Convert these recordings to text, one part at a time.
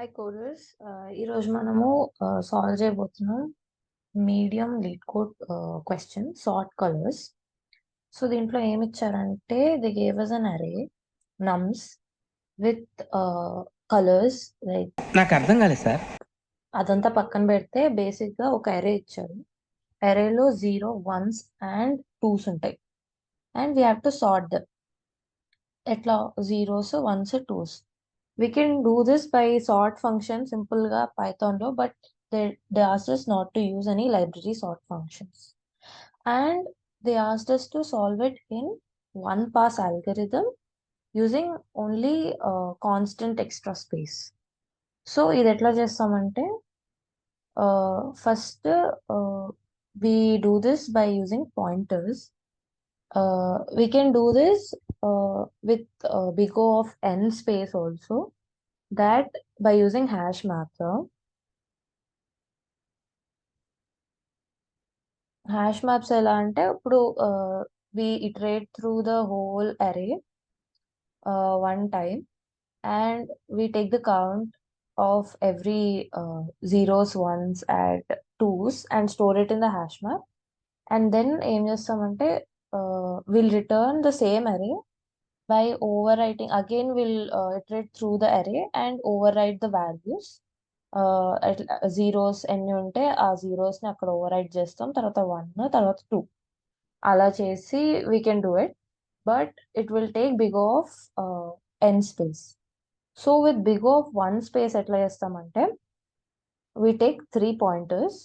Hi coders. ఈరోజు మనము solve చేయబోతున్నాం medium lead code question sort colours. So దీంట్లో ఏమి ఇచ్చారంటే ది గేవ్ అస్ అన్ అరే నమ్స్ విత్ కలర్స్ లైక్. నాకు అర్థం కాలేదు సార్. అదంతా పక్కన పెడితే బేసిక్ గా ఒక అరే ఇచ్చారు. అరేలో 0, 1s అండ్ 2s ఉంటాయి and we have to sort them. ఎట్లా? 0s, 1s, 2s. We can do this by sort function simple ga Python lo, but they asked us not to use any library sort functions. And they asked us to solve it in one pass algorithm using only constant extra space. So ఇది ఎట్లా చేస్తామంటే first we do this by using pointers. We can do this with big O of n space also, that by using hash mapper. Hash maps ఎలా అంటే ఇప్పుడు we iterate through the whole array one time and we take the count of every zeros, ones and twos and store it in the hash map, and then ఏం చేస్తామంటే we'll return the same array by overwriting. Again we'll iterate through the array and overwrite the values. Zeros ఎన్ని ఉంటే ఆ zeros ని అక్కడ over right చేస్తాం, తర్వాత 1, తర్వాత 2, అలా చేసి we can do it. But it will take big of n space. So with big of 1 space ఎట్లా చేస్తామంటే we take 3 pointers,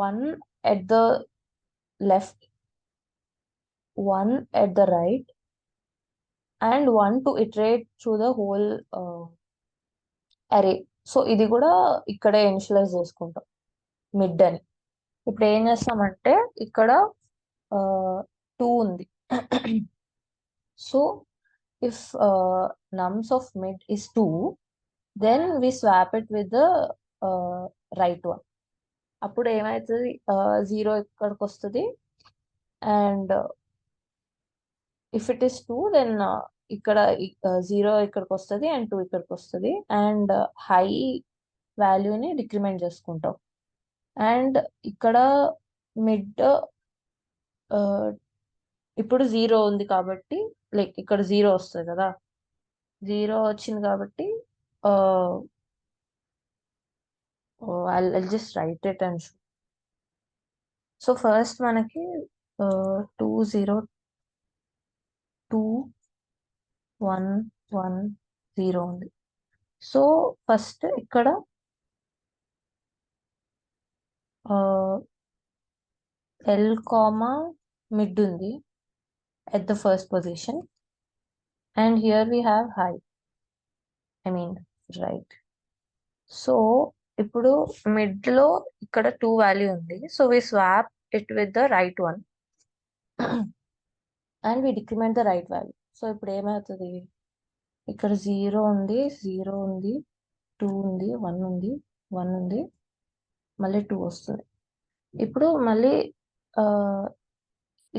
1 at the left, 1 at the right and 1 to iterate through the whole array. So ఇది కూడా ఇక్కడే initialise చేసుకుంటాం mid అని. ఇప్పుడు ఏం చేస్తామంటే ఇక్కడ 2 ఉంది. So if nums of mid is 2, then we swap it with the right one. అప్పుడు ఏమవుతుంది? 0 ఇక్కడికి వస్తుంది and if it is 2 then ఇక్కడ 0 ఇక్కడికి వస్తుంది అండ్ 2 ఇక్కడికి వస్తుంది అండ్ హై వాల్యూని డిక్రిమెంట్ చేసుకుంటాం. అండ్ ఇక్కడ మిడ్ ఇప్పుడు 0 ఉంది కాబట్టి లైక్ ఇక్కడ 0 వస్తుంది కదా, 0 వచ్చింది కాబట్టి I'll just write it and show. So first మనకి 2 0 2 1 1 0 ఉంది. సో ఫస్ట్ ఇక్కడ ఎల్ కామా మిడ్ ఉంది at the first position and here we have high, I mean right. So ఇప్పుడు మిడ్ లో ఇక్కడ 2 వాల్యూ ఉంది, so we swap it with the right one and we decrement the right value. So ఇప్పుడు ఏమవుతుంది? ఇక్కడ 0 ఉంది, 0 ఉంది, 2 ఉంది, 1 ఉంది, 1 ఉంది, మళ్ళీ 2 వస్తుంది. ఇప్పుడు మళ్ళీ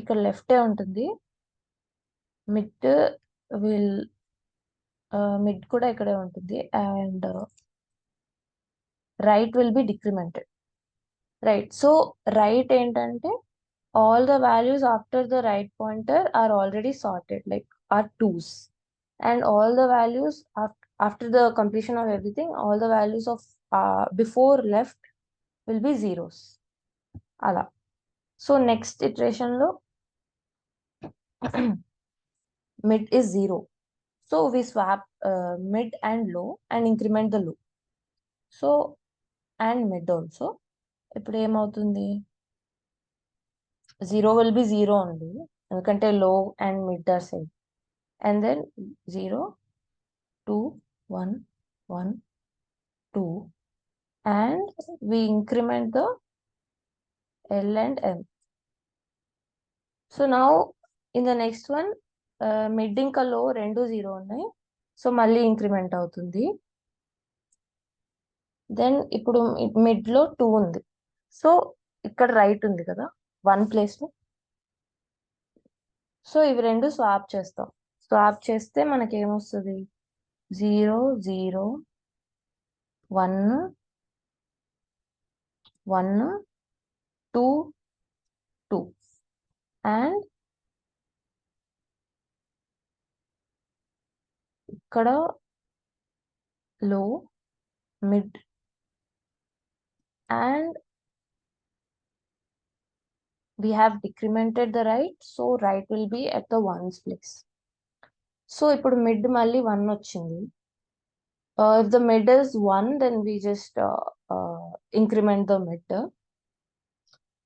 ఇక్కడ లెఫ్టే ఉంటుంది, మిడ్ విల్ మిడ్ కూడా ఇక్కడే ఉంటుంది and right will be decremented. Right, so right ఏంటంటే all the values after the right pointer are already sorted, like are 2s, and all the values after the completion of everything, all the values of before left will be zeros. Ala. So next iteration lo mid is 0. So we swap mid and low and increment the low. So and mid also. ఇప్పుడు ఏమవుతుంది? 0 will be 0 only ఎందుకంటే low and mid are same. And then 0 2 1 1 2 and we increment the L and M. So now in the next one mid ఇంకా low రెండు 0 ఉన్నాయి, so మళ్ళీ increment అవుతుంది. Then ఇప్పుడు mid లో 2 ఉంది, సో ఇక్కడ రైట్ ఉంది కదా 1 ప్లేస్ లో, సో ఇవి రెండు స్వాప్ చేస్తాం. స్వాప్ చేస్తే మనకి ఏమొస్తుంది? 0 0 1 1 2 2 అండ్ ఇక్కడ లో mid and we have decremented the right, so right will be at the ones place. So ఇప్పుడు మిడ్ మళ్ళీ 1 వచ్చింది. If the mid is 1, then we just increment the mid.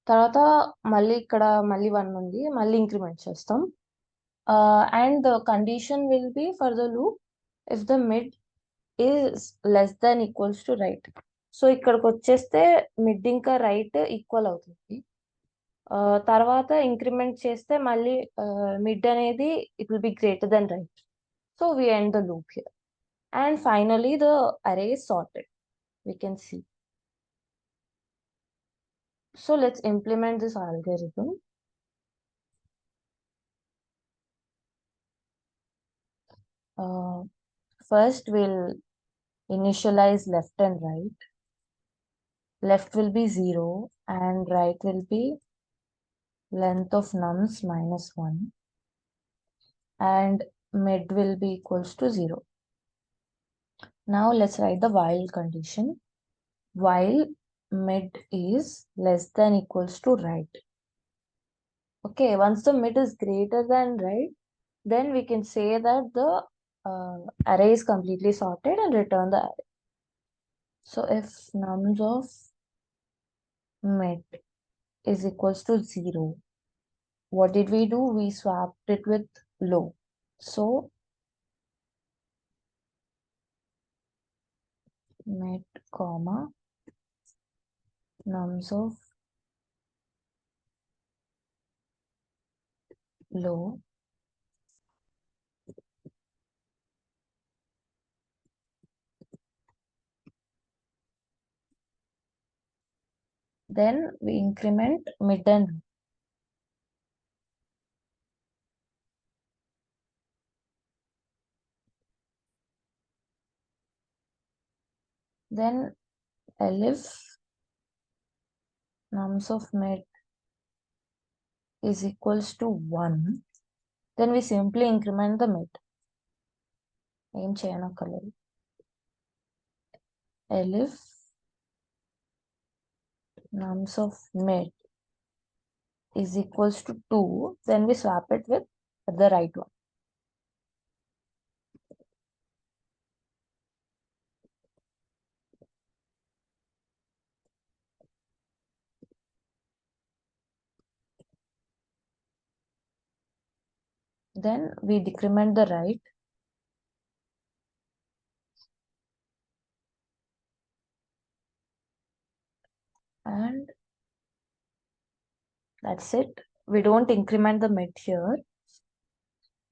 తర్వాత మళ్ళీ ఇక్కడ మళ్ళీ 1 ఉంది, మళ్ళీ ఇంక్రిమెంట్ చేస్తాం. And the condition will be for the loop if the mid is less than equals to right. So ఇక్కడికి వచ్చేస్తే మిడ్ ఇంకా రైట్ ఈక్వల్ అవుతుంది. తర్వాత ఇంక్రిమెంట్ చేస్తే మళ్ళీ మిడ్ అనేది it will be greater than right. So we end the loop here. And finally, the array is sorted. We can see. So let's implement this algorithm. First, we'll initialize left and right. Left will be 0 and right will be length of nums minus 1. And mid will be equals to 0. Now let's write the while condition. While mid is less than equals to right. Okay, once the mid is greater than right, then we can say that the array is completely sorted and return the array. So if nums of mid is equals to 0, what did we do? We swapped it with low. So mid comma nums of low then we increment mid and low. Then elif nums of mid is equals to 1, then we simply increment the mid. ఏం చేయనక్కర్లేదు. elif nums of mid is equals to 2, then we swap it with the right one. Then we decrement the right. And that's it. We don't increment the mid here.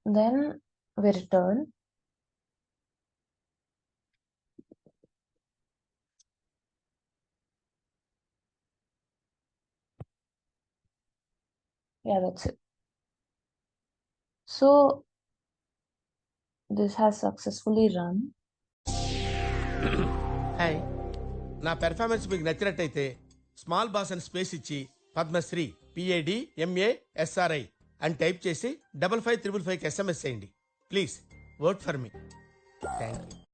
Then we return. Yeah, that's it. So this has successfully run. Hi, నా performance మీకు నచ్చినట్టయితే small boss అని space ఇచ్చి Padmashri PADMASRI అని type చేసి 55555కి SMS చేయండి. Please vote for me. Thank you.